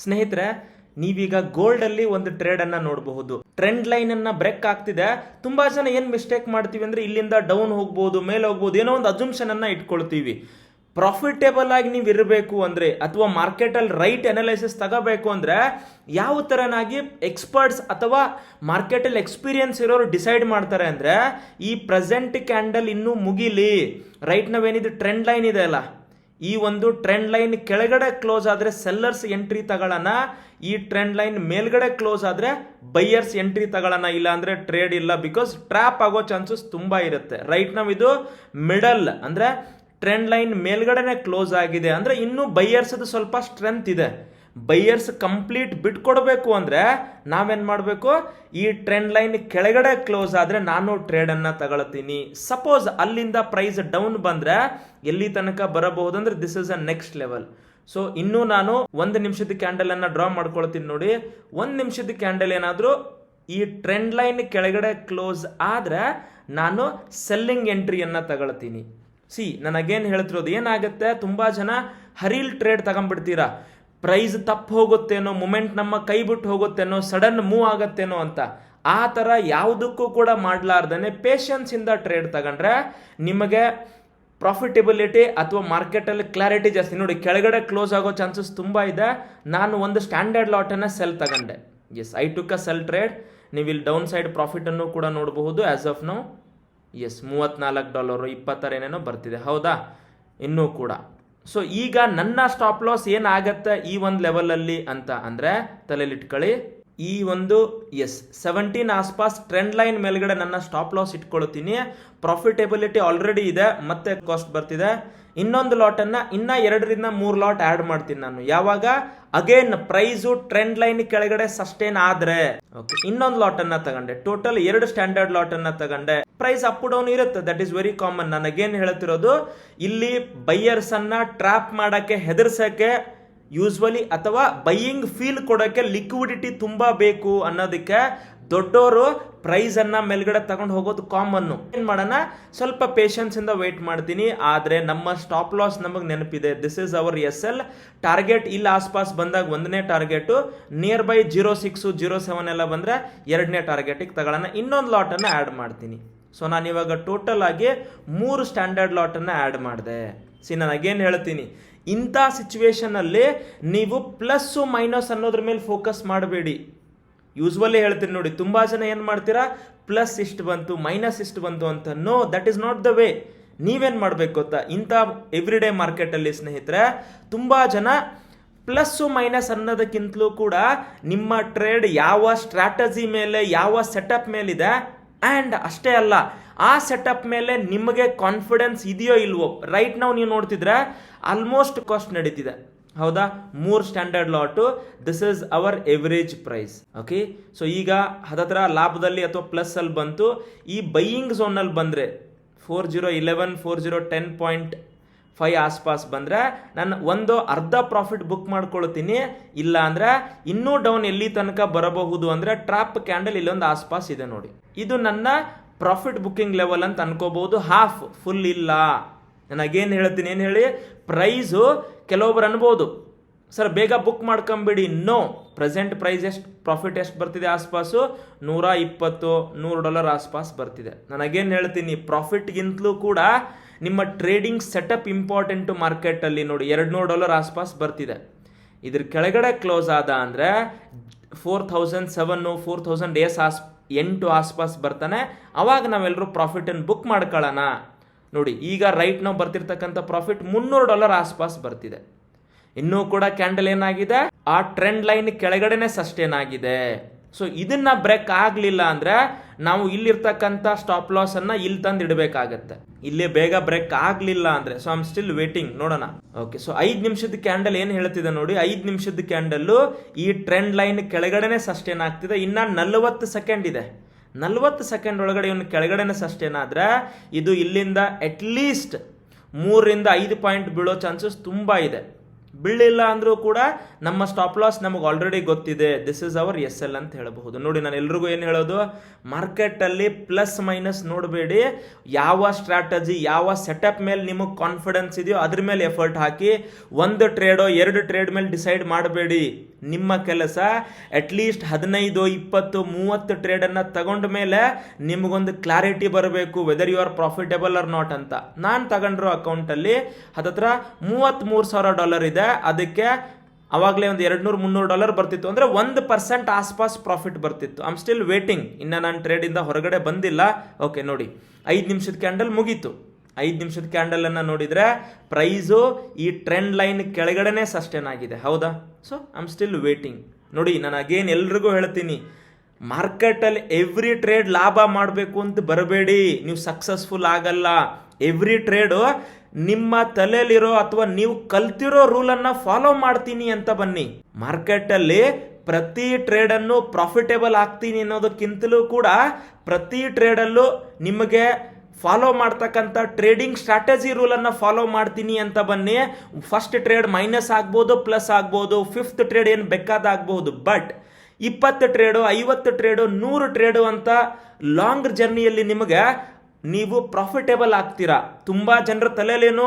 ಸ್ನೇಹಿತರೆ, ನೀವೀಗ ಗೋಲ್ಡ್ ಅಲ್ಲಿ ಒಂದು ಟ್ರೇಡ್ ಅನ್ನ ನೋಡಬಹುದು. ಟ್ರೆಂಡ್ ಲೈನ್ ಅನ್ನ ಬ್ರೇಕ್ ಆಗ್ತಿದೆ. ತುಂಬಾ ಜನ ಏನ್ ಮಿಸ್ಟೇಕ್ ಮಾಡ್ತೀವಿ ಅಂದ್ರೆ ಇಲ್ಲಿಂದ ಡೌನ್ ಹೋಗ್ಬೋದು, ಮೇಲೆ ಹೋಗ್ಬೋದು, ಏನೋ ಒಂದು ಅಜುಮ್ಷನ್ ಅನ್ನ ಇಟ್ಕೊಳ್ತೀವಿ. ಪ್ರಾಫಿಟೇಬಲ್ ಆಗಿ ನೀವು ಇರಬೇಕು ಅಂದ್ರೆ ಅಥವಾ ಮಾರ್ಕೆಟ್ ಅಲ್ಲಿ ರೈಟ್ ಅನಾಲಿಸಿಸ್ ತಗೋಬೇಕು ಅಂದ್ರೆ ಯಾವ ತರನಾಗಿ ಎಕ್ಸ್ಪರ್ಟ್ಸ್ ಅಥವಾ ಮಾರ್ಕೆಟ್ ಅಲ್ಲಿ ಎಕ್ಸ್ಪೀರಿಯನ್ಸ್ ಇರೋರು ಡಿಸೈಡ್ ಮಾಡ್ತಾರೆ ಅಂದ್ರೆ ಈ ಪ್ರೆಸೆಂಟ್ ಕ್ಯಾಂಡಲ್ ಇನ್ನೂ ಮುಗಿಲಿ, ರೈಟ್ ನಾವೇನಿದೆ ಟ್ರೆಂಡ್ ಲೈನ್ ಇದೆ ಅಲ್ಲ, ಈ ಒಂದು ಟ್ರೆಂಡ್ ಲೈನ್ ಕೆಳಗಡೆ ಕ್ಲೋಸ್ ಆದ್ರೆ ಸೆಲ್ಲರ್ಸ್ ಎಂಟ್ರಿ ತಗೊಳ್ಳೋಣ, ಈ ಟ್ರೆಂಡ್ ಲೈನ್ ಮೇಲ್ಗಡೆ ಕ್ಲೋಸ್ ಆದ್ರೆ ಬೈಯರ್ಸ್ ಎಂಟ್ರಿ ತಗೊಳ್ಳೋಣ. ಇಲ್ಲ ಅಂದ್ರೆ ಟ್ರೇಡ್ ಇಲ್ಲ, ಬಿಕಾಸ್ ಟ್ರ್ಯಾಪ್ ಆಗೋ ಚಾನ್ಸಸ್ ತುಂಬಾ ಇರುತ್ತೆ. ರೈಟ್ ನಾವು ಇದು ಮಿಡಲ್ ಅಂದ್ರೆ ಟ್ರೆಂಡ್ ಲೈನ್ ಮೇಲ್ಗಡೆನೆ ಕ್ಲೋಸ್ ಆಗಿದೆ ಅಂದ್ರೆ ಇನ್ನು ಬೈಯರ್ಸ್ ಅದು ಸ್ವಲ್ಪ ಸ್ಟ್ರೆಂತ್ ಇದೆ. ಬೈಯರ್ಸ್ ಕಂಪ್ಲೀಟ್ ಬಿಟ್ಕೊಡ್ಬೇಕು ಅಂದ್ರೆ ನಾವೇನ್ ಮಾಡಬೇಕು, ಈ ಟ್ರೆಂಡ್ ಲೈನ್ ಕೆಳಗಡೆ ಕ್ಲೋಸ್ ಆದ್ರೆ ನಾನು ಟ್ರೇಡ್ ಅನ್ನ ತಗೊಳ್ತೀನಿ. ಸಪೋಸ್ ಅಲ್ಲಿಂದ ಪ್ರೈಸ್ ಡೌನ್ ಬಂದ್ರೆ ಎಲ್ಲಿ ತನಕ ಬರಬಹುದು ಅಂದ್ರೆ this is a next level. So ಇನ್ನು ನಾನು 1 ನಿಮಿಷದ ಕ್ಯಾಂಡಲ್ ಅನ್ನ ಡ್ರಾ ಮಾಡ್ಕೊಳ್ತೀನಿ ನೋಡಿ. 1 ನಿಮಿಷದ ಕ್ಯಾಂಡಲ್ ಏನಾದ್ರೂ ಈ ಟ್ರೆಂಡ್ ಲೈನ್ ಕೆಳಗಡೆ ಕ್ಲೋಸ್ ಆದ್ರೆ ನಾನು ಸೆಲ್ಲಿಂಗ್ ಎಂಟ್ರಿಯನ್ನ ತಗೊಳ್ತೀನಿ. ನನಗೇನು ಹೇಳ್ತಿರೋದು ಏನಾಗುತ್ತೆ, ತುಂಬಾ ಜನ ಹರಿಲ್ ಟ್ರೇಡ್ ತಗೊಂಡ್ಬಿಡ್ತೀರಾ, ಪ್ರೈಸ್ ತಪ್ಪು ಹೋಗುತ್ತೇನೋ, ಮೂಮೆಂಟ್ ನಮ್ಮ ಕೈ ಬಿಟ್ಟು ಹೋಗುತ್ತೇನೋ, ಸಡನ್ ಮೂವ್ ಆಗತ್ತೇನೋ ಅಂತ. ಆ ಥರ ಯಾವುದಕ್ಕೂ ಕೂಡ ಮಾಡಲಾರ್ದೇ ಪೇಷನ್ಸ್ ಇಂದ ಟ್ರೇಡ್ ತಗೊಂಡ್ರೆ ನಿಮಗೆ ಪ್ರಾಫಿಟಬಿಲಿಟಿ ಅಥವಾ ಮಾರ್ಕೆಟಲ್ಲಿ ಕ್ಲಾರಿಟಿ ಜಾಸ್ತಿ. ನೋಡಿ, ಕೆಳಗಡೆ ಕ್ಲೋಸ್ ಆಗೋ ಚಾನ್ಸಸ್ ತುಂಬ ಇದೆ. ನಾನು ಒಂದು ಸ್ಟ್ಯಾಂಡರ್ಡ್ ಲಾಟನ್ನು ಸೆಲ್ ತಗೊಂಡೆ. Yes, I took a sell trade. ನೀವು ಇಲ್ಲಿ ಡೌನ್ ಸೈಡ್ ಪ್ರಾಫಿಟನ್ನು ಕೂಡ ನೋಡಬಹುದು. ಆಸ್ ಆಫ್ ನೌ ಎಸ್ $34 26 ಏನೇನೋ ಬರ್ತಿದೆ, ಹೌದಾ? ಇನ್ನೂ ಕೂಡ. ಸೊ ಈಗ ನನ್ನ ಸ್ಟಾಪ್ ಲಾಸ್ ಏನಾಗತ್ತೆ ಈ ಒಂದು ಲೆವೆಲಲ್ಲಿ ಅಂತ ಅಂದರೆ ತಲೆಯಲ್ಲಿಟ್ಕೊಳ್ಳಿ. ಈ ಒಂದು 17 ಆಸ್ಪಾಸ್ ಟ್ರೆಂಡ್ ಲೈನ್ ಮೇಲ್ಗಡೆ ನನ್ನ ಸ್ಟಾಪ್ ಲಾಸ್ ಇಟ್ಕೊಳ್ತೀನಿ. ಪ್ರಾಫಿಟಬಿಲಿಟಿ ಆಲ್ರೆಡಿ ಇದೆ, ಮತ್ತೆ ಕಾಸ್ಟ್ ಬರ್ತಿದೆ. ಇನ್ನೊಂದು ಲಾಟ್ ಅನ್ನ ಇನ್ನ 2 ರಿಂದ 3 ಲಾಟ್ ಆಡ್ ಮಾಡ್ತೀನಿ ನಾನು. ಯಾವಾಗ ಅಗೇನ್ ಪ್ರೈಸು ಟ್ರೆಂಡ್ ಲೈನ್ ಕೆಳಗಡೆ ಸಸ್ಟೈನ್ ಆದ್ರೆ ಓಕೆ, ಇನ್ನೊಂದು ಲಾಟ್ ಅನ್ನ ತಗೊಂಡೆ. ಟೋಟಲ್ 2 ಸ್ಟ್ಯಾಂಡರ್ಡ್ ಲಾಟ್ ಅನ್ನ ತಗೊಂಡೆ. ಪ್ರೈಸ್ ಅಪ್ ಡೌನ್ ಇರುತ್ತೆ, ದಟ್ ಈಸ್ ವೆರಿ ಕಾಮನ್. ನನಗೇನ್ ಹೇಳ್ತಿರೋದು, ಇಲ್ಲಿ ಬೈಯರ್ಸ್ ಅನ್ನ ಟ್ರಾಪ್ ಮಾಡಕ್ಕೆ, ಹೆದರ್ಸಕ್ಕೆ ಯೂಸ್ವಲಿ ಅಥವಾ ಬೈಯಿಂಗ್ ಫೀಲ್ ಕೊಡೋಕೆ ಲಿಕ್ವಿಡಿಟಿ ತುಂಬಾ ಬೇಕು ಅನ್ನೋದಕ್ಕೆ ದೊಡ್ಡವರು ಪ್ರೈಸ್ ಅನ್ನ ಮೇಲ್ಗಡೆ ತಗೊಂಡು ಹೋಗೋದು ಕಾಮನ್. ಏನ್ ಮಾಡೋಣ, ಸ್ವಲ್ಪ ಪೇಷನ್ಸ್ ಇಂದ ವೇಟ್ ಮಾಡ್ತೀನಿ. ಆದ್ರೆ ನಮ್ಮ ಸ್ಟಾಪ್ ಲಾಸ್ ನಮಗೆ ನೆನಪಿದೆ. This is hour SL target. ಇಲ್ಲಿ ಆಸ್ಪಾಸ್ ಬಂದಾಗ 1ನೇ ಟಾರ್ಗೆಟ್, ನಿಯರ್ ಬೈ 06 07 ಎಲ್ಲ ಬಂದ್ರೆ 2ನೇ ಟಾರ್ಗೆಟಿಗೆ ತಗೊಳ್ಳೋಣ. ಇನ್ನೊಂದು ಲಾಟ್ ಅನ್ನ ಆಡ್ ಮಾಡ್ತೀನಿ. ಸೊ ನಾನು ಇವಾಗ ಟೋಟಲ್ ಆಗಿ 3 ಸ್ಟ್ಯಾಂಡರ್ಡ್ ಲಾಟ್ ಅನ್ನ ಆಡ್ ಮಾಡಿದೆ. ನಾನು ಅಗೇನ್ ಹೇಳ್ತೀನಿ, ಇಂಥ ಸಿಚುವೇಶನ್ ಅಲ್ಲಿ ನೀವು ಪ್ಲಸ್ ಮೈನಸ್ ಅನ್ನೋದ್ರ ಮೇಲೆ ಫೋಕಸ್ ಮಾಡಬೇಡಿ. ಯೂಸ್ವಲಿ ಹೇಳ್ತೀನಿ ನೋಡಿ, ತುಂಬಾ ಜನ ಏನ್ ಮಾಡ್ತೀರಾ, ಪ್ಲಸ್ ಇಷ್ಟು ಬಂತು, ಮೈನಸ್ ಇಷ್ಟು ಬಂತು ಅಂತ. No, that is not the way. ನೀವೇನ್ ಮಾಡ್ಬೇಕು ಗೊತ್ತಾ, ಇಂಥ ಎವ್ರಿ ಡೇ ಮಾರ್ಕೆಟ್ ಅಲ್ಲಿ ಸ್ನೇಹಿತರೆ ತುಂಬಾ ಜನ ಪ್ಲಸ್ ಮೈನಸ್ ಅನ್ನೋದಕ್ಕಿಂತಲೂ ಕೂಡ ನಿಮ್ಮ ಟ್ರೇಡ್ ಯಾವ ಸ್ಟ್ರಾಟಜಿ ಮೇಲೆ, ಯಾವ ಸೆಟಪ್ ಮೇಲಿದೆ ಆ್ಯಂಡ್ ಅಷ್ಟೇ ಅಲ್ಲ, ಆ ಸೆಟಪ್ ಮೇಲೆ ನಿಮಗೆ ಕಾನ್ಫಿಡೆನ್ಸ್ ಇದೆಯೋ ಇಲ್ವೋ. ರೈಟ್ ನಾವು ನೀವು ನೋಡ್ತಿದ್ರೆ ಆಲ್ಮೋಸ್ಟ್ ಕಾಸ್ಟ್ ನಡೀತಿದೆ, ಹೌದಾ? 3 standard lot. This is our average price. Okay, so ಈಗ ಹದತ್ರ ಲಾಭದಲ್ಲಿ ಅಥವಾ ಪ್ಲಸ್ ಅಲ್ಲಿ ಬಂತು. ಈ ಬೈಯಿಂಗ್ ಝೋನ್ ಅಲ್ಲಿ ಬಂದ್ರೆ 4011 4010.5 ಆಸ್ಪಾಸ್ ಬಂದ್ರೆ ನಾನು ಒಂದು ಅರ್ಧ ಪ್ರಾಫಿಟ್ ಬುಕ್ ಮಾಡ್ಕೊಳ್ತೀನಿ. ಇಲ್ಲ ಅಂದ್ರೆ ಇನ್ನೂ ಡೌನ್ ಎಲ್ಲಿ ತನಕ ಬರಬಹುದು ಅಂದ್ರೆ ಟ್ರಾಪ್ ಕ್ಯಾಂಡಲ್ ಇಲ್ಲೊಂದು ಆಸ್ಪಾಸ್ ಇದೆ ನೋಡಿ, ಇದು ನನ್ನ ಪ್ರಾಫಿಟ್ ಬುಕ್ಕಿಂಗ್ ಲೆವೆಲ್ ಅಂತ ಅನ್ಕೋಬಹುದು. ಹಾಫ್, ಫುಲ್ ಇಲ್ಲ. ನನಗೇನು ಹೇಳ್ತೀನಿ, ಏನು ಹೇಳಿ, ಪ್ರೈಸು ಕೆಲವೊಬ್ರು ಅನ್ಬೋದು ಸರ್ ಬೇಗ ಬುಕ್ ಮಾಡ್ಕೊಂಬಿಡಿ. ನೋ, ಪ್ರೆಸೆಂಟ್ ಪ್ರೈಸ್ ಎಷ್ಟು, ಪ್ರಾಫಿಟ್ ಎಷ್ಟು ಬರ್ತಿದೆ ಆಸ್ಪಾಸು, $120 ಆಸ್ಪಾಸ್ ಬರ್ತಿದೆ. ನನಗೇನು ಹೇಳ್ತೀನಿ, ಪ್ರಾಫಿಟ್ಗಿಂತಲೂ ಕೂಡ ನಿಮ್ಮ ಟ್ರೇಡಿಂಗ್ ಸೆಟಪ್ ಇಂಪಾರ್ಟೆಂಟು ಮಾರ್ಕೆಟಲ್ಲಿ. ನೋಡಿ, $200 ಆಸ್ಪಾಸ್ ಬರ್ತಿದೆ. ಇದ್ರ ಕೆಳಗಡೆ ಕ್ಲೋಸ್ ಆದ ಅಂದರೆ 4007 4008 ಆಸ್ಪಾಸ್ ಬರ್ತಾನೆ. ಅವಾಗ ನಾವೆಲ್ಲರೂ ಪ್ರಾಫಿಟನ್ನು ಬುಕ್ ಮಾಡ್ಕೊಳ್ಳೋಣ. ನೋಡಿ, ಈಗ ರೈಟ್ ನಾವು ಬರ್ತಿರ್ತಕ್ಕಂಥ ಪ್ರಾಫಿಟ್ $300 ಆಸ್ಪಾಸ್ ಬರ್ತಿದೆ. ಇನ್ನೂ ಕೂಡ ಕ್ಯಾಂಡಲ್ ಏನಾಗಿದೆ, ಆ ಟ್ರೆಂಡ್ ಲೈನ್ ಕೆಳಗಡೆನೆ ಸಸ್ಟೇನ್ ಆಗಿದೆ. ಸೊ ಇದನ್ನ ಬ್ರೇಕ್ ಆಗಲಿಲ್ಲ ಅಂದ್ರೆ ನಾವು ಇಲ್ಲಿರ್ತಕ್ಕಂಥ ಸ್ಟಾಪ್ ಲಾಸ್ ಅನ್ನ ಇಲ್ಲಿ ತಂದು ಇಡಬೇಕಾಗತ್ತೆ. ಇಲ್ಲಿ ಬೇಗ ಬ್ರೇಕ್ ಆಗಲಿಲ್ಲ ಅಂದ್ರೆ, so I am still waiting, ನೋಡೋಣ. ಓಕೆ, ಸೊ 5 ನಿಮಿಷದ ಕ್ಯಾಂಡಲ್ ಏನು ಹೇಳ್ತಿದೆ ನೋಡಿ. 5 ನಿಮಿಷದ ಕ್ಯಾಂಡಲ್ ಈ ಟ್ರೆಂಡ್ ಲೈನ್ ಕೆಳಗಡೆನೆ ಸಸ್ಟೇನ್ ಆಗ್ತಿದೆ. ಇನ್ನ 40 ಸೆಕೆಂಡ್ ಇದೆ. 40 ಸೆಕೆಂಡ್ ಒಳಗಡೆ ಇವನು ಕೆಳಗಡೆನೆ ಸಸ್ಟೇನ್ ಆದ್ರೆ ಇದು ಇಲ್ಲಿಂದ ಅಟ್ ಲೀಸ್ಟ್ 3 ರಿಂದ 5 ಪಾಯಿಂಟ್ ಬೀಳೋ ಚಾನ್ಸಸ್ ತುಂಬಾ ಇದೆ. ಬೀಳಿಲ್ಲ ಅಂದ್ರೂ ಕೂಡ ನಮ್ಮ ಸ್ಟಾಪ್ ಲಾಸ್ ನಮಗೆ ಆಲ್ರೆಡಿ ಗೊತ್ತಿದೆ. ದಿಸ್ ಇಸ್ ಅವರ್ SL ಅಂತ ಹೇಳಬಹುದು. ನೋಡಿ, ನಾನು ಎಲ್ರಿಗೂ ಏನು ಹೇಳೋದು, ಮಾರ್ಕೆಟಲ್ಲಿ ಪ್ಲಸ್ ಮೈನಸ್ ನೋಡಬೇಡಿ. ಯಾವ ಸ್ಟ್ರಾಟಜಿ, ಯಾವ ಸೆಟಪ್ ಮೇಲೆ ನಿಮಗೆ ಕಾನ್ಫಿಡೆನ್ಸ್ ಇದೆಯೋ ಅದ್ರ ಮೇಲೆ ಎಫರ್ಟ್ ಹಾಕಿ. ಒಂದು ಟ್ರೇಡೋ 2 ಟ್ರೇಡ್ ಮೇಲೆ ಡಿಸೈಡ್ ಮಾಡಬೇಡಿ. ನಿಮ್ಮ ಕೆಲಸ ಅಟ್ಲೀಸ್ಟ್ 15, 20, 30 ಟ್ರೇಡನ್ನು ತಗೊಂಡ ಮೇಲೆ ನಿಮಗೊಂದು ಕ್ಲಾರಿಟಿ ಬರಬೇಕು, whether you are profitable or not ಅಂತ. ನಾನು ತಗೊಂಡಿರೋ ಅಕೌಂಟಲ್ಲಿ ಹತ್ತತ್ರ $33,000 ಇದೆ. ಅದಕ್ಕೆ ಅವಾಗಲೇ ಒಂದು $200-300 ಬರ್ತಿತ್ತು, ಅಂದರೆ 1% ಆಸ್ಪಾಸ್ ಪ್ರಾಫಿಟ್ ಬರ್ತಿತ್ತು. I am still waiting. ಇನ್ನು ನಾನು ಟ್ರೇಡಿಂದ ಹೊರಗಡೆ ಬಂದಿಲ್ಲ. ಓಕೆ, ನೋಡಿ 5 ನಿಮಿಷದ ಕ್ಯಾಂಡಲ್ ಮುಗೀತು. 5 ನಿಮಿಷದ ಕ್ಯಾಂಡಲನ್ನು ನೋಡಿದರೆ ಪ್ರೈಸು ಈ ಟ್ರೆಂಡ್ ಲೈನ್ ಕೆಳಗಡೆನೇ ಸಸ್ಟೇನ್ ಆಗಿದೆ, ಹೌದಾ? So I am still waiting. ನೋಡಿ, ನಾನು ಅಗೇನ್ ಎಲ್ರಿಗೂ ಹೇಳ್ತೀನಿ, ಮಾರ್ಕೆಟಲ್ಲಿ ಎವ್ರಿ ಟ್ರೇಡ್ ಲಾಭ ಮಾಡಬೇಕು ಅಂತ ಬರಬೇಡಿ, ನೀವು ಸಕ್ಸಸ್ಫುಲ್ ಆಗಲ್ಲ. ಎವ್ರಿ ಟ್ರೇಡು ನಿಮ್ಮ ತಲೆಯಲ್ಲಿರೋ ಅಥವಾ ನೀವು ಕಲ್ತಿರೋ ರೂಲನ್ನು ಫಾಲೋ ಮಾಡ್ತೀನಿ ಅಂತ ಬನ್ನಿ. ಮಾರ್ಕೆಟಲ್ಲಿ ಪ್ರತಿ ಟ್ರೇಡನ್ನು ಪ್ರಾಫಿಟೇಬಲ್ ಆಗ್ತೀನಿ ಅನ್ನೋದಕ್ಕಿಂತಲೂ ಕೂಡ ಪ್ರತಿ ಟ್ರೇಡಲ್ಲೂ ನಿಮಗೆ ಫಾಲೋ ಮಾಡ್ತಕ್ಕಂಥ ಟ್ರೇಡಿಂಗ್ ಸ್ಟ್ರಾಟಜಿ ರೂಲನ್ನು ಫಾಲೋ ಮಾಡ್ತೀನಿ ಅಂತ ಬನ್ನಿ. ಫಸ್ಟ್ ಟ್ರೇಡ್ ಮೈನಸ್ ಆಗ್ಬೋದು, ಪ್ಲಸ್ ಆಗ್ಬೋದು, 5th ಟ್ರೇಡ್ ಏನು ಬೇಕಾದಾಗಬಹುದು. ಬಟ್ 20 ಟ್ರೇಡು, 50 ಟ್ರೇಡು, 100 ಟ್ರೇಡು ಅಂತ ಲಾಂಗ್ ಜರ್ನಿಯಲ್ಲಿ ನಿಮಗೆ ನೀವು ಪ್ರಾಫಿಟೇಬಲ್ ಆಗ್ತೀರಾ. ತುಂಬ ಜನರ ತಲೆಯಲ್ಲೇನು,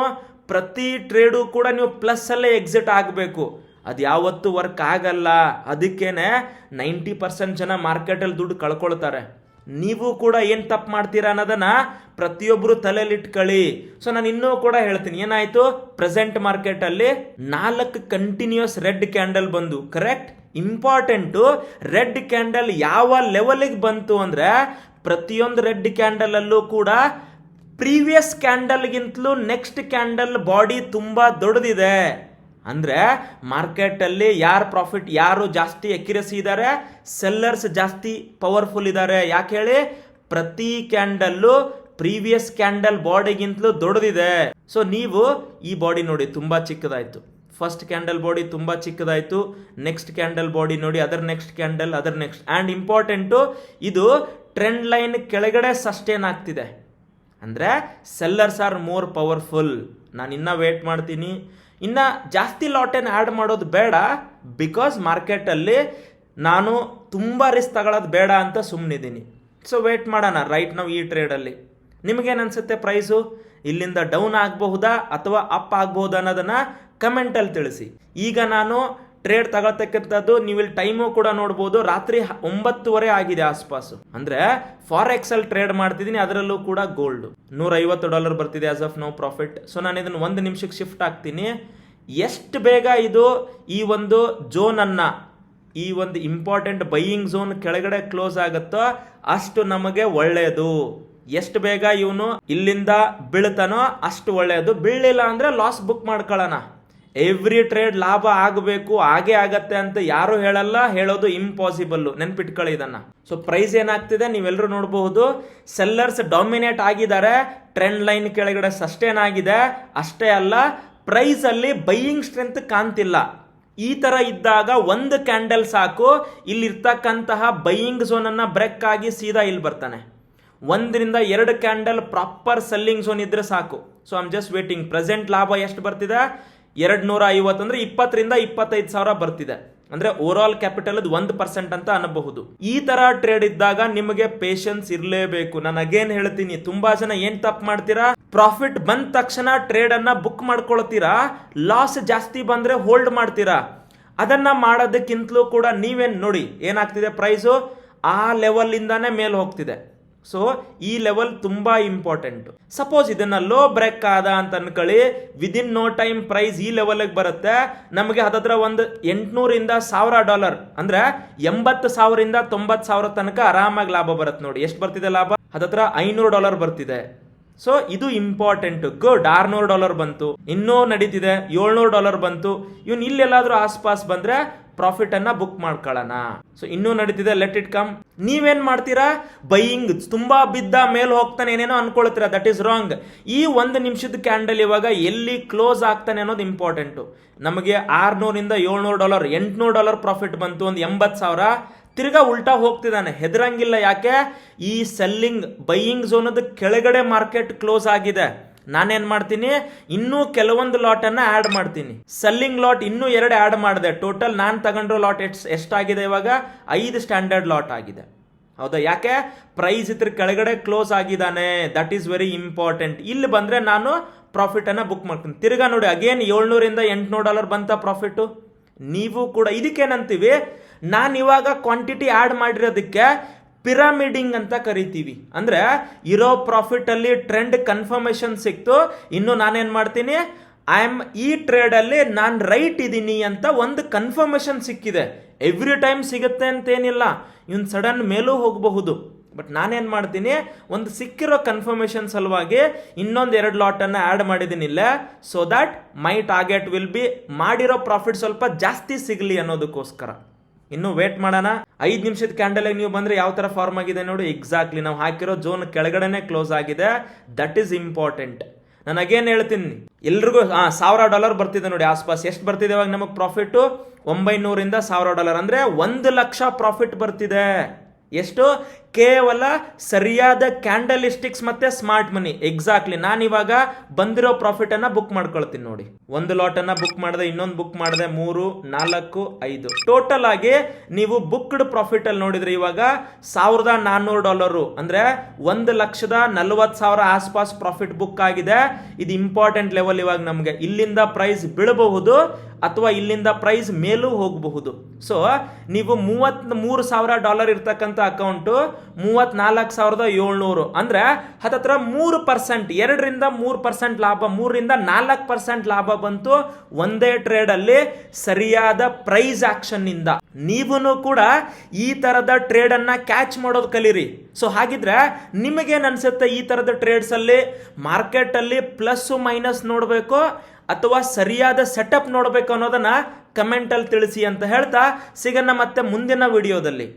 ಪ್ರತಿ ಟ್ರೇಡು ಕೂಡ ನೀವು ಪ್ಲಸ್ ಅಲ್ಲೇ ಎಕ್ಸಿಟ್ ಆಗಬೇಕು. ಅದು ಯಾವತ್ತೂ ವರ್ಕ್ ಆಗಲ್ಲ. ಅದಕ್ಕೇನೆ 90% ಜನ ಮಾರ್ಕೆಟಲ್ಲಿ ದುಡ್ಡು ಕಳ್ಕೊಳ್ತಾರೆ. ನೀವು ಕೂಡ ಏನು ತಪ್ಪು ಮಾಡ್ತೀರಾ ಅನ್ನೋದನ್ನ ಪ್ರತಿಯೊಬ್ಬರು ತಲೆಯಲ್ಲಿ ಇಟ್ಕೊಳ್ಳಿ. ಸೊ ನಾನು ಇನ್ನೂ ಕೂಡ ಹೇಳ್ತೀನಿ, ಏನಾಯ್ತು, ಪ್ರೆಸೆಂಟ್ ಮಾರ್ಕೆಟಲ್ಲಿ 4 ಕಂಟಿನ್ಯೂಸ್ ರೆಡ್ ಕ್ಯಾಂಡಲ್ ಬಂದು, ಕರೆಕ್ಟ್? ಇಂಪಾರ್ಟೆಂಟು, ರೆಡ್ ಕ್ಯಾಂಡಲ್ ಯಾವ ಲೆವೆಲಿಗೆ ಬಂತು ಅಂದರೆ ಪ್ರತಿಯೊಂದು ರೆಡ್ ಕ್ಯಾಂಡಲ್ ಅಲ್ಲೂ ಕೂಡ ಪ್ರೀವಿಯಸ್ ಕ್ಯಾಂಡಲ್ಗಿಂತಲೂ ನೆಕ್ಸ್ಟ್ ಕ್ಯಾಂಡಲ್ ಬಾಡಿ ತುಂಬಾ ದೊಡ್ಡದಿದೆ. ಅಂದ್ರೆ ಮಾರ್ಕೆಟಲ್ಲಿ ಯಾರು ಜಾಸ್ತಿ ಅಕ್ಯುರಸಿ ಇದ್ದಾರೆ, ಸೆಲ್ಲರ್ಸ್ ಜಾಸ್ತಿ ಪವರ್ಫುಲ್ ಇದ್ದಾರೆ. ಯಾಕೆ ಹೇಳಿ, ಪ್ರತಿ ಕ್ಯಾಂಡಲ್ಲು ಪ್ರೀವಿಯಸ್ ಕ್ಯಾಂಡಲ್ ಬಾಡಿಗಿಂತಲೂ ದೊಡ್ಡದಿದೆ. ಸೊ ನೀವು ಈ ಬಾಡಿ ನೋಡಿ ತುಂಬಾ ಚಿಕ್ಕದಾಯ್ತು, ಫಸ್ಟ್ ಕ್ಯಾಂಡಲ್ ಬಾಡಿ ತುಂಬಾ ಚಿಕ್ಕದಾಯ್ತು, ನೆಕ್ಸ್ಟ್ ಕ್ಯಾಂಡಲ್ ಬಾಡಿ ನೋಡಿ, other next candle, other next. And important, ಇದು ಟ್ರೆಂಡ್ ಲೈನ್ ಕೆಳಗಡೆ ಸಸ್ಟೇನ್ ಆಗ್ತಿದೆ. ಅಂದರೆ ಸೆಲ್ಲರ್ಸ್ ಆರ್ ಮೋರ್ ಪವರ್ಫುಲ್. ನಾನು ಇನ್ನೂ ವೇಟ್ ಮಾಡ್ತೀನಿ. ಇನ್ನು ಜಾಸ್ತಿ ಲಾಟೇನ್ ಆ್ಯಡ್ ಮಾಡೋದು ಬೇಡ, ಬಿಕಾಸ್ ಮಾರ್ಕೆಟಲ್ಲಿ ನಾನು ತುಂಬ ರಿಸ್ಕ್ ತಗೊಳ್ಳೋದು ಬೇಡ ಅಂತ ಸುಮ್ಮನಿದ್ದೀನಿ. ಸೊ ವೇಟ್ ಮಾಡೋಣ ರೈಟ್ ನಾವು ಈ ಟ್ರೇಡಲ್ಲಿ. ನಿಮಗೇನು ಅನಿಸುತ್ತೆ, ಪ್ರೈಸು ಇಲ್ಲಿಂದ ಡೌನ್ ಆಗಬಹುದಾ ಅಥವಾ ಅಪ್ ಆಗಬಹುದಾ ಅನ್ನೋದನ್ನು ಕಮೆಂಟಲ್ಲಿ ತಿಳಿಸಿ. ಈಗ ನಾನು ಟ್ರೇಡ್ ತಗೊಳ್ತಕ್ಕಂಥದ್ದು ನೀವು ಇಲ್ಲಿ ಟೈಮು ಕೂಡ ನೋಡ್ಬೋದು, ರಾತ್ರಿ 9:30 ಆಗಿದೆ ಆಸ್ಪಾಸು. ಅಂದರೆ ಫಾರೆಕ್ಸ್ ಅಲ್ಲಿ ಟ್ರೇಡ್ ಮಾಡ್ತಿದ್ದೀನಿ, ಅದರಲ್ಲೂ ಕೂಡ ಗೋಲ್ಡ್ $150 ಬರ್ತಿದೆ as of no profit. So ನಾನು ಇದನ್ನು 1 ನಿಮಿಷಕ್ಕೆ ಶಿಫ್ಟ್ ಆಗ್ತೀನಿ. ಎಷ್ಟು ಬೇಗ ಇದು ಈ ಒಂದು ಝೋನನ್ನು, ಈ ಒಂದು ಇಂಪಾರ್ಟೆಂಟ್ ಬೈಯಿಂಗ್ ಝೋನ್ ಕೆಳಗಡೆ ಕ್ಲೋಸ್ ಆಗುತ್ತೋ ಅಷ್ಟು ನಮಗೆ ಒಳ್ಳೆಯದು. ಎಷ್ಟು ಬೇಗ ಇವನು ಇಲ್ಲಿಂದ ಬೀಳ್ತಾನೋ ಅಷ್ಟು ಒಳ್ಳೆಯದು. ಬೀಳಲಿಲ್ಲ ಅಂದರೆ ಲಾಸ್ ಬುಕ್ ಮಾಡ್ಕೊಳ್ಳೋಣ. ಎವ್ರಿ ಟ್ರೇಡ್ ಲಾಭ ಆಗಬೇಕು, ಹಾಗೆ ಆಗತ್ತೆ ಅಂತ ಯಾರು ಹೇಳಲ್ಲ, ಹೇಳೋದು ಇಂಪಾಸಿಬಲ್. ನೆನ್ಪಿಟ್ಕೊಳ್ಳಿ ಇದನ್ನ. ಸೊ ಪ್ರೈಸ್ ಏನಾಗ್ತಿದೆ ನೀವೆಲ್ಲರೂ ನೋಡಬಹುದು, ಸೆಲ್ಲರ್ಸ್ ಡಾಮಿನೇಟ್ ಆಗಿದ್ದಾರೆ, ಟ್ರೆಂಡ್ ಲೈನ್ ಕೆಳಗಡೆ ಸಸ್ಟೇನ್ ಆಗಿದೆ. ಅಷ್ಟೇ ಅಲ್ಲ, ಪ್ರೈಸ್ ಅಲ್ಲಿ ಬೈಯಿಂಗ್ ಸ್ಟ್ರೆಂತ್ ಕಾಣ್ತಿಲ್ಲ. ಈ ತರ ಇದ್ದಾಗ ಒಂದು ಕ್ಯಾಂಡಲ್ ಸಾಕು, ಇಲ್ಲಿರ್ತಕ್ಕಂತಹ ಬೈಯಿಂಗ್ ಝೋನ್ ಅನ್ನ ಬ್ರೇಕ್ ಆಗಿ ಸೀದಾ ಇಲ್ಲಿ ಬರ್ತಾನೆ. 1-2 ಕ್ಯಾಂಡಲ್ ಪ್ರಾಪರ್ ಸೆಲ್ಲಿಂಗ್ ಝೋನ್ ಇದ್ರೆ ಸಾಕು. So I am just waiting. Present ಲಾಭ ಎಷ್ಟು ಬರ್ತಿದೆ, 250 ಅಂದ್ರೆ 20,000-25,000 ಬರ್ತಿದೆ. ಅಂದ್ರೆ ಓವರ್ ಆಲ್ ಕ್ಯಾಪಿಟಲ್ 1% ಅಂತ ಅನ್ನಬಹುದು. ಈ ತರ ಟ್ರೇಡ್ ಇದ್ದಾಗ ನಿಮಗೆ ಪೇಷನ್ಸ್ ಇರಲೇಬೇಕು. ನಾನು ಅಗೇನ್ ಹೇಳ್ತೀನಿ, ತುಂಬಾ ಜನ ಏನ್ ತಪ್ಪು ಮಾಡ್ತೀರಾ, ಪ್ರಾಫಿಟ್ ಬಂದ ತಕ್ಷಣ ಟ್ರೇಡ್ ಅನ್ನ ಬುಕ್ ಮಾಡ್ಕೊಳ್ತೀರಾ, ಲಾಸ್ ಜಾಸ್ತಿ ಬಂದ್ರೆ ಹೋಲ್ಡ್ ಮಾಡ್ತೀರಾ. ಅದನ್ನ ಮಾಡೋದಕ್ಕಿಂತಲೂ ಕೂಡ ನೀವೇನ್ ನೋಡಿ ಏನಾಗ್ತಿದೆ, ಪ್ರೈಸು ಆ ಲೆವೆಲ್ ಇಂದಾನೆ ಮೇಲೆ ಹೋಗ್ತಿದೆ. ಸೊ ಈ ಲೆವೆಲ್ ತುಂಬಾ ಇಂಪಾರ್ಟೆಂಟ್. ಸಪೋಸ್ ಇದನ್ನ ಲೋ ಬ್ರೇಕ್ ಆದ ಅಂತ ಅನ್ಕೊಳ್ಳಿ, ವಿದಿನ್ ನೋ ಟೈಮ್ ಪ್ರೈಸ್ ಈ ಲೆವೆಲ್ ಬರುತ್ತೆ. ನಮಗೆ ಹತ್ತತ್ರ ಒಂದು $800-1,000 ಅಂದ್ರೆ 80,000-90,000 ತನಕ ಆರಾಮಾಗಿ ಲಾಭ ಬರುತ್ತೆ. ನೋಡಿ ಎಷ್ಟು ಬರ್ತಿದೆ ಲಾಭ, ಹತ್ತತ್ರ $500 ಬರ್ತಿದೆ. ಸೊ ಇದು ಇಂಪಾರ್ಟೆಂಟ್. ಗುಡ್, $600 ಬಂತು, ಇನ್ನೂ ನಡೀತಿದೆ, $700 ಬಂತು. ಇವನ್ ಇಲ್ಲೆಲ್ಲಾದ್ರೂ ಆಸ್ಪಾಸ್ ಬಂದ್ರೆ ಪ್ರಾಫಿಟ್ ಅನ್ನ ಬುಕ್ ಮಾಡ್ಕೊಳ್ಳೋಣ. ಸೊ ಇನ್ನೂ ನಡೀತಿದೆ, ಲೆಟ್ ಇಟ್ ಕಮ್. ನೀವೇನ್ ಮಾಡ್ತೀರಾ, ಬೈಯಿಂಗ್ ತುಂಬಾ ಬಿದ್ದ ಮೇಲೆ ಹೋಗ್ತಾನೆ ಏನೇನೋ ಅನ್ಕೊಳ್ತೀರಾ, ದಟ್ ಈಸ್ ರಾಂಗ್. ಈ 1 ನಿಮಿಷದ ಕ್ಯಾಂಡಲ್ ಇವಾಗ ಎಲ್ಲಿ ಕ್ಲೋಸ್ ಆಗ್ತಾನೆ ಅನ್ನೋದು ಇಂಪಾರ್ಟೆಂಟು. ನಮಗೆ $600-700, $800 ಪ್ರಾಫಿಟ್ ಬಂತು, ಒಂದು 80,000. ತಿರ್ಗಾ ಉಲ್ಟಾ ಹೋಗ್ತಿದ್ದಾನೆ, ಹೆದರಂಗಿಲ್ಲ. ಯಾಕೆ, ಈ ಸೆಲ್ಲಿಂಗ್ ಬೈಯಿಂಗ್ ಝೋನದ ಕೆಳಗಡೆ ಮಾರ್ಕೆಟ್ ಕ್ಲೋಸ್ ಆಗಿದೆ. ನಾನೇನ್ ಮಾಡ್ತೀನಿ, ಇನ್ನೂ ಕೆಲವೊಂದು ಲಾಟ್ ಅನ್ನ ಆಡ್ ಮಾಡ್ತೀನಿ. ಸೆಲ್ಲಿಂಗ್ ಲಾಟ್ ಇನ್ನೂ 2 ಆಡ್ ಮಾಡಿದೆ. ಟೋಟಲ್ ನಾನು ತಗೊಂಡಿರೋ ಲಾಟ್ ಎಷ್ಟಾಗಿದೆ ಇವಾಗ? 5 ಸ್ಟ್ಯಾಂಡರ್ಡ್ ಲಾಟ್ ಆಗಿದೆ. ಹೌದಾ? ಯಾಕೆ? ಪ್ರೈಸ್ ಇದ್ರ ಕೆಳಗಡೆ ಕ್ಲೋಸ್ ಆಗಿದ್ದಾನೆ. That is very important. ಇಲ್ಲಿ ಬಂದ್ರೆ ನಾನು ಪ್ರಾಫಿಟ್ ಅನ್ನ ಬುಕ್ ಮಾಡ್ತೀನಿ. ತಿರ್ಗಾ ನೋಡಿ, ಅಗೇನ್ $700 ಇಂದ $800 ಬಂತ ಪ್ರಾಫಿಟ್. ನೀವು ಕೂಡ ಇದಕ್ಕೇನಂತೀವಿ, ನಾನು ಇವಾಗ ಕ್ವಾಂಟಿಟಿ ಆಡ್ ಮಾಡಿರೋದಕ್ಕೆ ಪಿರಮಿಡಿಂಗ್ ಅಂತ ಕರಿತೀವಿ. ಅಂದ್ರೆ ಇರೋ ಪ್ರಾಫಿಟ್ ಅಲ್ಲಿ ಟ್ರೆಂಡ್ ಕನ್ಫರ್ಮೇಶನ್ ಸಿಕ್ತು, ಇನ್ನು ನಾನೇನ್ ಮಾಡ್ತೀನಿ, ಈ ಟ್ರೇಡ್ ಅಲ್ಲಿ ನಾನು ರೈಟ್ ಇದೀನಿ ಅಂತ ಒಂದು ಕನ್ಫರ್ಮೇಶನ್ ಸಿಕ್ಕಿದೆ. ಎವ್ರಿ ಟೈಮ್ ಸಿಗುತ್ತೆ ಅಂತೇನಿಲ್ಲ, ಇವನ್ ಸಡನ್ ಮೇಲೂ ಹೋಗಬಹುದು. ಬಟ್ ನಾನೇನ್ ಮಾಡ್ತೀನಿ, ಒಂದು ಸಿಕ್ಕಿರೋ ಕನ್ಫರ್ಮೇಶನ್ ಸಲುವಾಗಿ ಇನ್ನೊಂದು 2 ಲಾಟ್ ಅನ್ನ ಆಡ್ ಮಾಡಿದ್ದೀನಿ ಇಲ್ಲ, so that my target will be ಮಾಡಿರೋ ಪ್ರಾಫಿಟ್ ಸ್ವಲ್ಪ ಜಾಸ್ತಿ ಸಿಗ್ಲಿ ಅನ್ನೋದಕ್ಕೋಸ್ಕರ. ಇನ್ನು ವೇಟ್ ಮಾಡೋಣ. 5 ನಿಮಿಷದ ಕ್ಯಾಂಡಲ್ ನೀವು ಬಂದ್ರೆ ಯಾವ ತರ ಫಾರ್ಮ್ ಆಗಿದೆ ನೋಡಿ. ಎಕ್ಸಾಕ್ಟ್ಲಿ ನಾವು ಹಾಕಿರೋ ಝೋನ್ ಕೆಳಗಡೆನೆ ಕ್ಲೋಸ್ ಆಗಿದೆ. That is important. ನಾನು ಅಗೇನ್ ಹೇಳ್ತೀನಿ, ಎಲ್ರಿಗೂ $1000 ಬರ್ತಿದೆ ನೋಡಿ ಆಸ್ಪಾಸ್. ಎಷ್ಟು ಬರ್ತಿದೆ ಇವಾಗ ನಮಗೆ ಪ್ರಾಫಿಟ್? 900 ಇಂದ $1000 ಅಂದ್ರೆ 1 ಲಕ್ಷ ಪ್ರಾಫಿಟ್ ಬರ್ತಿದೆ. ಎಷ್ಟು? ಕೇವಲ ಸರಿಯಾದ ಕ್ಯಾಂಡಲಿಸ್ಟಿಕ್ಸ್ ಮತ್ತೆ ಸ್ಮಾರ್ಟ್ ಮನಿ. ಎಕ್ಸಾಕ್ಟ್ಲಿ ನಾನು ಇವಾಗ ಬಂದಿರೋ ಪ್ರಾಫಿಟ್ ಅನ್ನ ಬುಕ್ ಮಾಡ್ಕೊಳ್ತೀನಿ ನೋಡಿ. ಒಂದು ಲಾಟ್ ಅನ್ನ ಬುಕ್ ಮಾಡಿದೆ, ಇನ್ನೊಂದು ಬುಕ್ ಮಾಡಿದೆ, 3, 4, 5 ಟೋಟಲ್ ಆಗಿ ನೀವು ಬುಕ್ಡ್ ಪ್ರಾಫಿಟ್ ಅಲ್ಲಿ ನೋಡಿದ್ರೆ ಇವಾಗ $1400 ಅಂದ್ರೆ 1,40,000 ಆಸ್ಪಾಸ್ ಪ್ರಾಫಿಟ್ ಬುಕ್ ಆಗಿದೆ. ಇದು ಇಂಪಾರ್ಟೆಂಟ್ ಲೆವೆಲ್. ಇವಾಗ ನಮ್ಗೆ ಇಲ್ಲಿಂದ ಪ್ರೈಸ್ ಬೀಳಬಹುದು ಅಥವಾ ಇಲ್ಲಿಂದ ಪ್ರೈಸ್ ಮೇಲೂ ಹೋಗಬಹುದು. ಸೊ ನೀವು $33,000 ಇರ್ತಕ್ಕಂಥ ಅಕೌಂಟು 34,700 ಅಂದ್ರೆ ಹತ್ತತ್ರ 3%, 2ರಿಂದ 3% ಲಾಭ, 3ರಿಂದ 4% ಲಾಭ ಬಂತು ಒಂದೇ ಟ್ರೇಡ್ ಅಲ್ಲಿ ಸರಿಯಾದ ಪ್ರೈಸ್ ಆಕ್ಷನ್ ಇಂದ. ನೀವುನು ಕೂಡ ಈ ತರದ ಟ್ರೇಡ್ ಅನ್ನ ಕ್ಯಾಚ್ ಮಾಡೋದು ಕಲೀರಿ. ಸೊ ಹಾಗಿದ್ರೆ ನಿಮಗೇನ್ ಅನ್ಸುತ್ತೆ, ಈ ತರದ ಟ್ರೇಡ್ಸ್ ಅಲ್ಲಿ ಮಾರ್ಕೆಟ್ ಅಲ್ಲಿ ಪ್ಲಸ್ ಮೈನಸ್ ನೋಡ್ಬೇಕು ಅಥವಾ ಸರಿಯಾದ ಸೆಟಪ್ ನೋಡ್ಬೇಕು ಅನ್ನೋದನ್ನ ಕಮೆಂಟ್ ಅಲ್ಲಿ ತಿಳಿಸಿ ಅಂತ ಹೇಳ್ತಾ ಸಿಗೋಣ ಮತ್ತೆ ಮುಂದಿನ ವಿಡಿಯೋದಲ್ಲಿ.